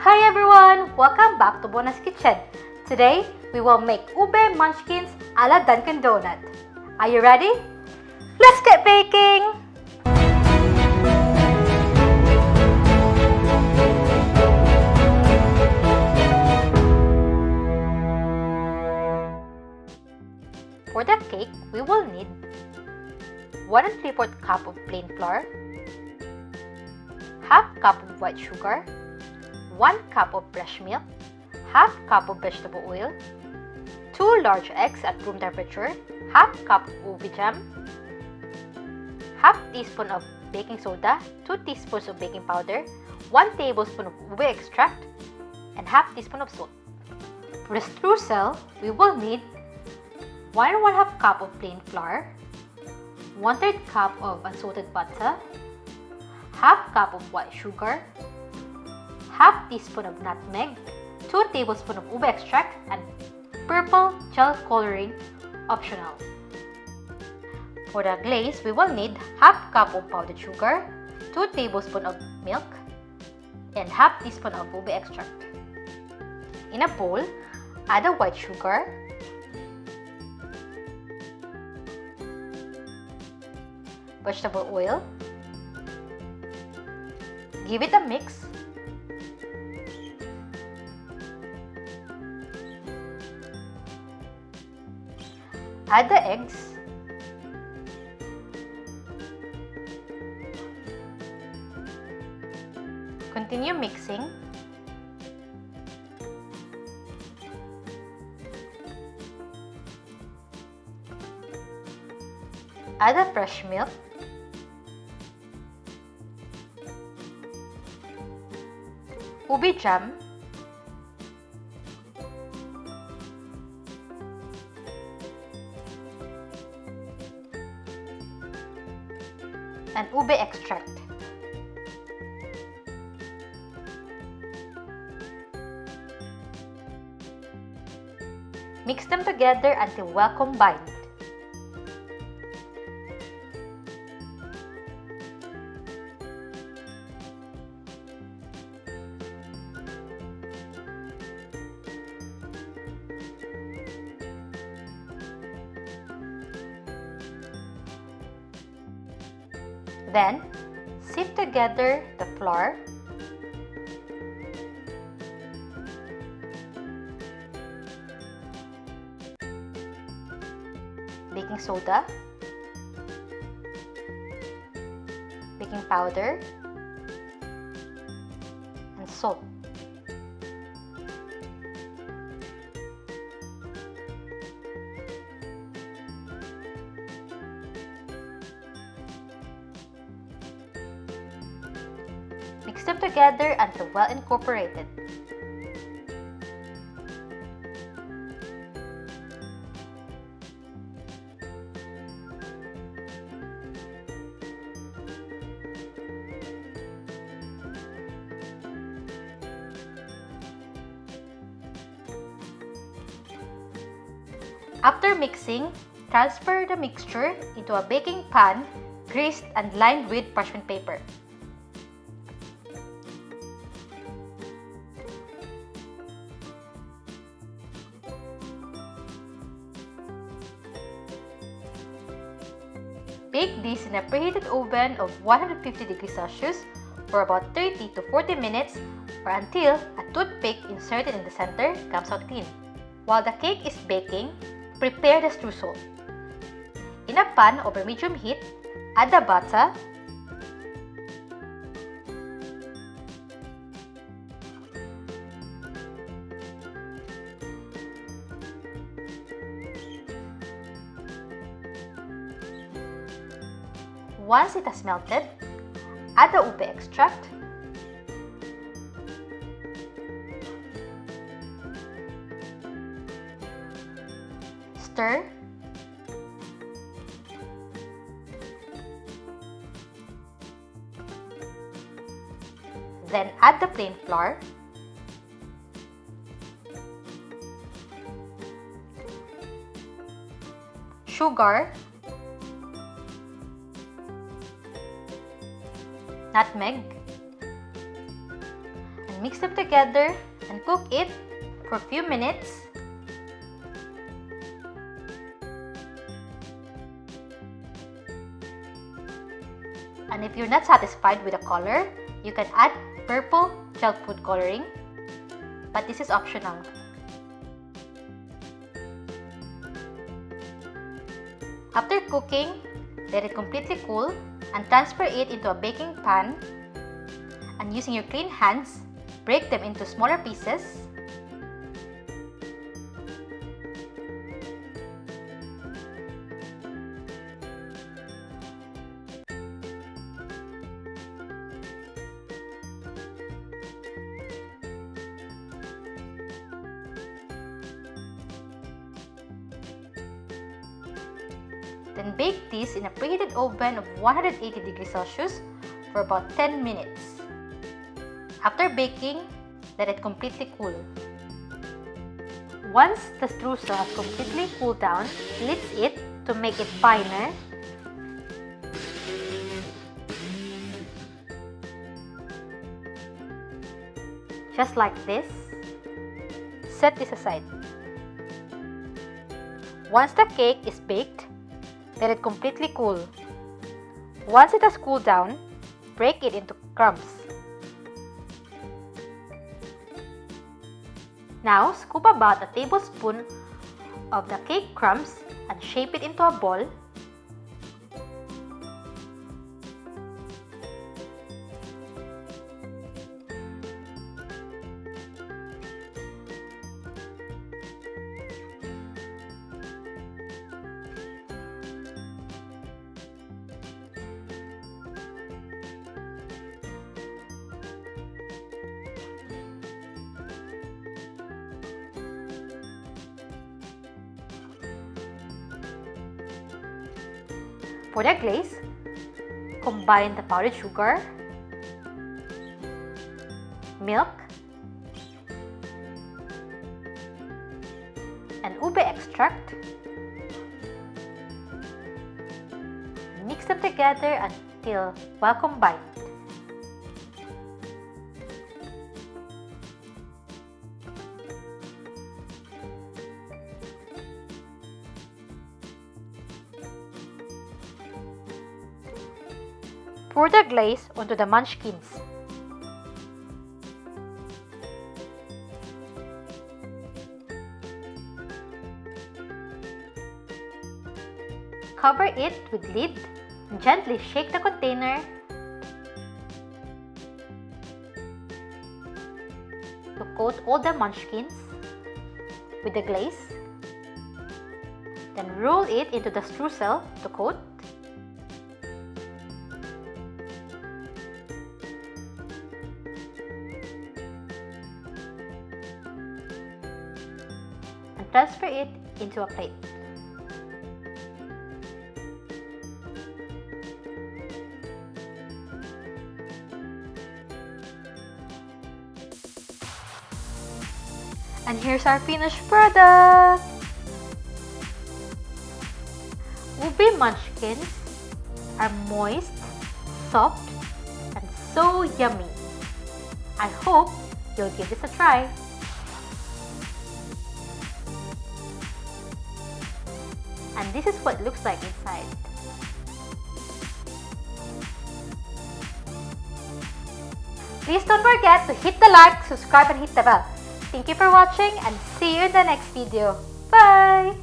Hi everyone! Welcome back to Bona's Kitchen. Today, we will make Ube Munchkins a la Dunkin Donut. Are you ready? Let's get baking! For the cake, we will need 1 3/4 cup of plain flour, half cup of white sugar, 1 cup of fresh milk, half cup of vegetable oil, 2 large eggs at room temperature, half cup of ube jam, half teaspoon of baking soda, 2 teaspoons of baking powder, 1 tablespoon of ube extract, and half teaspoon of salt. For the streusel, we will need 1 1/2 cup of plain flour, 1/3 cup of unsalted butter, half cup of white sugar, half teaspoon of nutmeg, 2 tablespoons of ube extract, and purple gel coloring, optional. For the glaze, we will need half cup of powdered sugar, 2 tablespoons of milk, and half teaspoon of ube extract. In a bowl, add the white sugar, vegetable oil, give it a mix, add the eggs, continue mixing, add the fresh milk, ube jam, and ube extract. Mix them together until well combined. Then, sift together the flour, baking soda, baking powder, and salt. Mix them together until well incorporated. After mixing, transfer the mixture into a baking pan greased and lined with parchment paper. Bake this in a preheated oven of 150 degrees Celsius for about 30 to 40 minutes or until a toothpick inserted in the center comes out clean. While the cake is baking, prepare the streusel. In a pan over medium heat, add the butter, once it has melted, add the ube extract, stir, then add the plain flour, sugar, nutmeg, and mix them together and cook it for a few minutes. And if you're not satisfied with the color, you can add purple gel food coloring, but this is optional. After cooking, let it completely cool and transfer it into a baking pan, and using your clean hands, break them into smaller pieces. Then bake these in a preheated oven of 180 degrees Celsius for about 10 minutes. After baking, let it completely cool. Once the streusel has completely cooled down, blitz it to make it finer. Just like this. Set this aside. Once the cake is baked, let it completely cool. Once it has cooled down, break it into crumbs. Now, scoop about a tablespoon of the cake crumbs and shape it into a ball. For the glaze, combine the powdered sugar, milk, and ube extract. Mix them together until well combined. Pour the glaze onto the munchkins. Cover it with lid and gently shake the container to coat all the munchkins with the glaze. Then roll it into the streusel to coat. And transfer it into a plate. And here's our finished product! Ube Munchkins are moist, soft, and so yummy. I hope you'll give this a try. And this is what it looks like inside. Please don't forget to hit the like, subscribe, and hit the bell. Thank you for watching and see you in the next video. Bye!